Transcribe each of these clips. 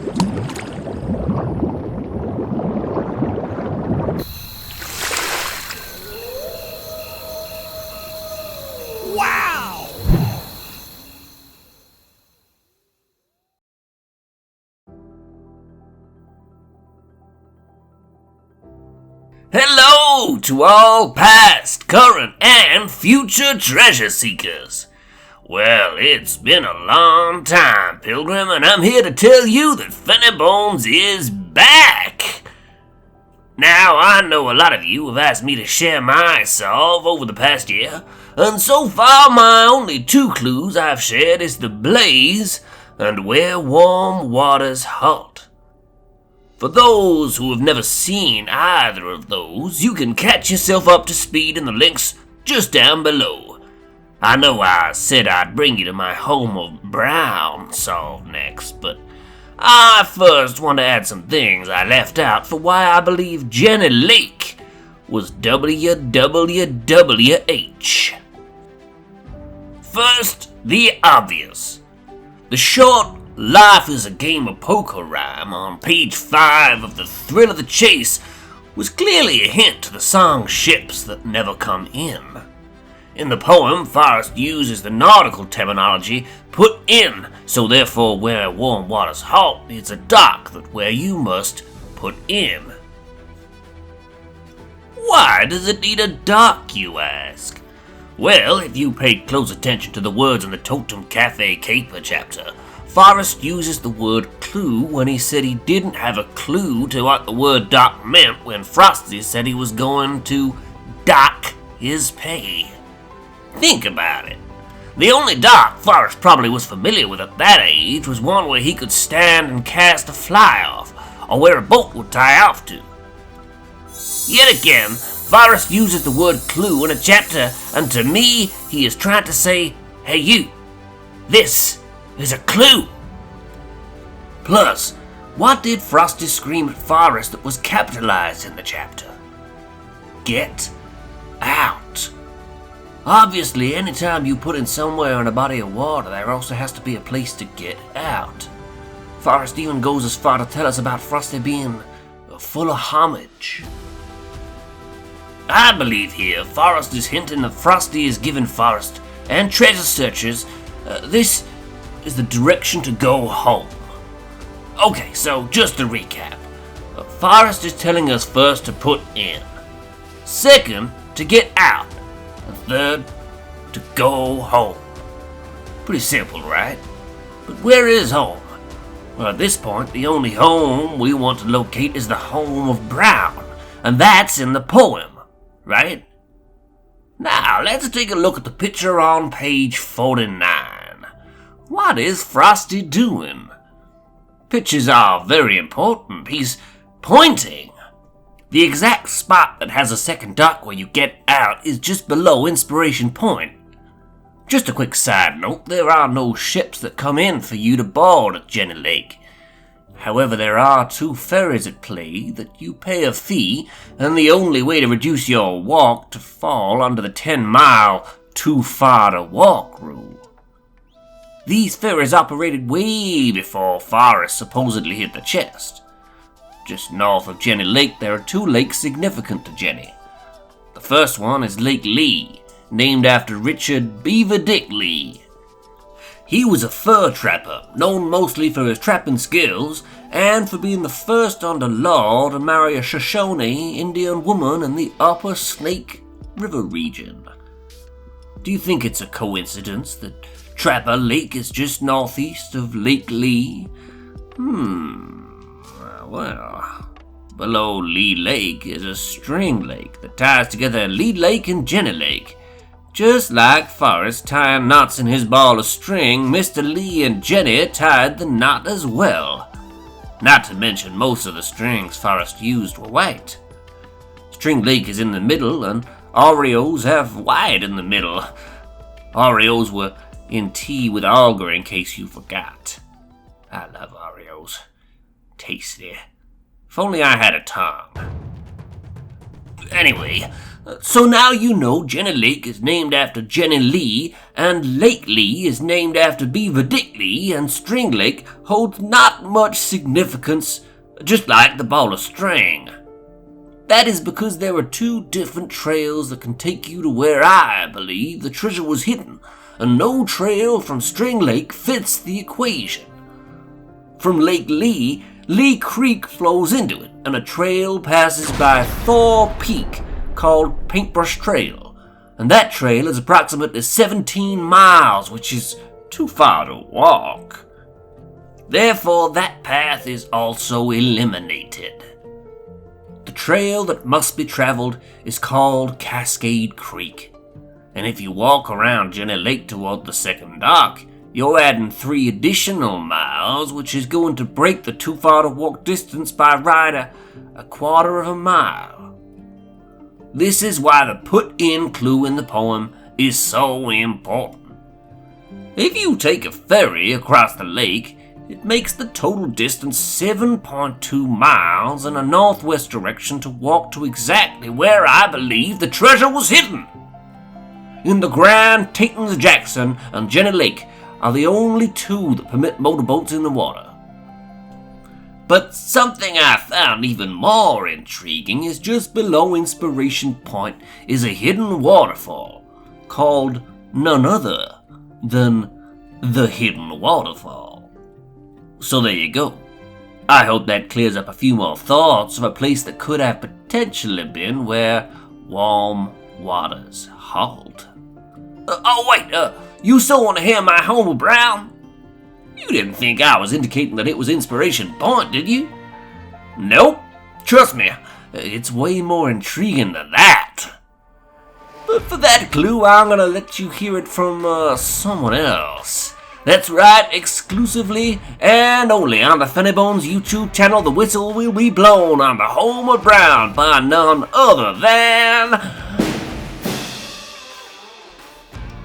Wow! Hello to all past, current, and future treasure seekers. Well, it's been a long time, Pilgrim, and I'm here to tell you that Fennybones is back! Now, I know a lot of you have asked me to share my solve over the past year, and so far my only two clues I've shared is the blaze and where warm waters halt. For those who have never seen either of those, you can catch yourself up to speed in the links just down below. I know I said I'd bring you to my home of Brown solve next, but I first want to add some things I left out for why I believe Jenny Lake was WWWH. First, the obvious. The short "Life is a Game of Poker" rhyme on page 5 of The Thrill of the Chase was clearly a hint to the song Ships That Never Come In. In the poem, Forrest uses the nautical terminology "put in," so therefore where warm waters halt is a dock that where you must put in. Why does it need a dock, you ask? Well, if you paid close attention to the words in the Totem Cafe Caper chapter, Forrest uses the word clue when he said he didn't have a clue to what the word dock meant when Frosty said he was going to dock his pay. Think about it. The only dock Forrest probably was familiar with at that age was one where he could stand and cast a fly off, or where a boat would tie off to. Yet again, Forrest uses the word clue in a chapter, and to me, he is trying to say, hey you, this is a clue. Plus, what did Frosty scream at Forrest that was capitalized in the chapter? Get out. Obviously, anytime you put in somewhere in a body of water, there also has to be a place to get out. Forrest even goes as far to tell us about Frosty being full of homage. I believe here Forrest is hinting that Frosty is giving Forrest and treasure searchers this is the direction to go home. Okay, so just to recap. Forrest is telling us first to put in. Second, to get out. And third, to go home. Pretty simple, right? But where is home? Well, at this point, the only home we want to locate is the home of Brown. And that's in the poem, right? Now, let's take a look at the picture on page 49. What is Frosty doing? Pictures are very important. He's pointing. The exact spot that has a second dock where you get out is just below Inspiration Point. Just a quick side note, there are no ships that come in for you to board at Jenny Lake. However, there are 2 ferries at play that you pay a fee, and the only way to reduce your walk to fall under the 10-mile too far to walk rule. These ferries operated way before Forrest supposedly hit the chest. Just north of Jenny Lake, there are 2 lakes significant to Jenny. The first one is Lake Lee, named after Richard Beaver Dick Lee. He was a fur trapper, known mostly for his trapping skills and for being the first under law to marry a Shoshone Indian woman in the upper Snake River region. Do you think it's a coincidence that Trapper Lake is just northeast of Lake Lee? Well, below Lee Lake is a string lake that ties together Lee Lake and Jenny Lake. Just like Forrest tying knots in his ball of string, Mr. Lee and Jenny tied the knot as well. Not to mention most of the strings Forrest used were white. String Lake is in the middle, and Oreos have white in the middle. Oreos were in tea with algar, in case you forgot. I love Oreos. Tasty. If only I had a tongue. Anyway, So now you know Jenny Lake is named after Jenny Lee, and Lake Lee is named after Beaver Dick Lee, and String Lake holds not much significance, just like the ball of string. That is because there are two different trails that can take you to where I believe the treasure was hidden, and no trail from String Lake fits the equation. From Lake Lee, Lee Creek flows into it, and a trail passes by Thor Peak called Paintbrush Trail, and that trail is approximately 17 miles, which is too far to walk. Therefore, that path is also eliminated. The trail that must be traveled is called Cascade Creek, and if you walk around Jenny Lake toward the second dock, you're adding 3 additional miles, which is going to break the too far to walk distance by right a quarter of a mile. This is why the put-in clue in the poem is so important. If you take a ferry across the lake, it makes the total distance 7.2 miles in a northwest direction to walk to exactly where I believe the treasure was hidden. In the Grand Tatons Jackson and Jenny Lake are the only 2 that permit motorboats in the water. But something I found even more intriguing is just below Inspiration Point is a hidden waterfall called none other than the Hidden Waterfall. So there you go. I hope that clears up a few more thoughts of a place that could have potentially been where warm waters halt. You still want to hear my Homer Brown? You didn't think I was indicating that it was Inspiration Point, did you? Nope. Trust me, it's way more intriguing than that. But for that clue, I'm gonna let you hear it from someone else. That's right, exclusively and only on the Fennybones YouTube channel, the whistle will be blown on the Homer Brown by none other than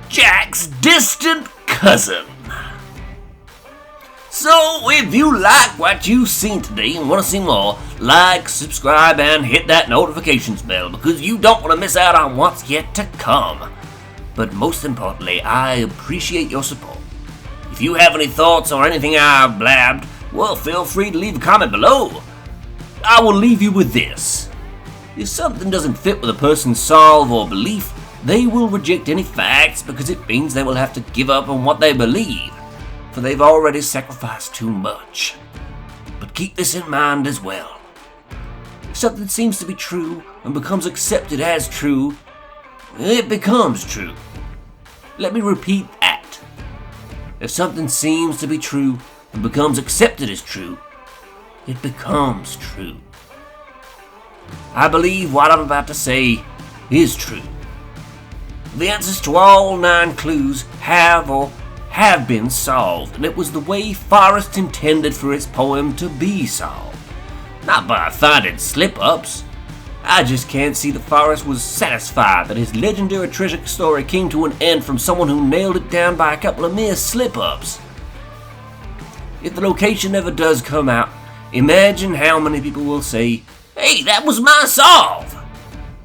Jack's distant cousin. So, if you like what you've seen today and want to see more, like, subscribe, and hit that notifications bell because you don't want to miss out on what's yet to come. But most importantly, I appreciate your support. If you have any thoughts or anything I've blabbed, well, feel free to leave a comment below. I will leave you with this. If something doesn't fit with a person's solve or belief, they will reject any facts because it means they will have to give up on what they believe, for they've already sacrificed too much. But keep this in mind as well. If something seems to be true and becomes accepted as true, it becomes true. Let me repeat that. If something seems to be true and becomes accepted as true, it becomes true. I believe what I'm about to say is true. The answers to all 9 clues have been solved, and it was the way Forrest intended for his poem to be solved. Not by finding slip-ups. I just can't see that Forrest was satisfied that his legendary treasure story came to an end from someone who nailed it down by a couple of mere slip-ups. If the location ever does come out, imagine how many people will say, "Hey, that was my solve!"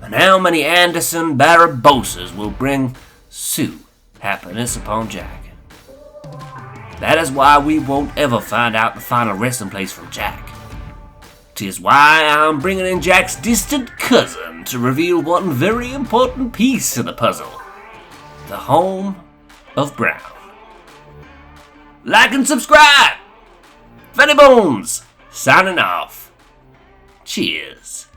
And how many Anderson Barabosas will bring Sue happiness upon Jack. That is why we won't ever find out the final resting place from Jack. 'Tis why I'm bringing in Jack's distant cousin to reveal one very important piece of the puzzle. The home of Brown. Like and subscribe! Fennybones, signing off. Cheers.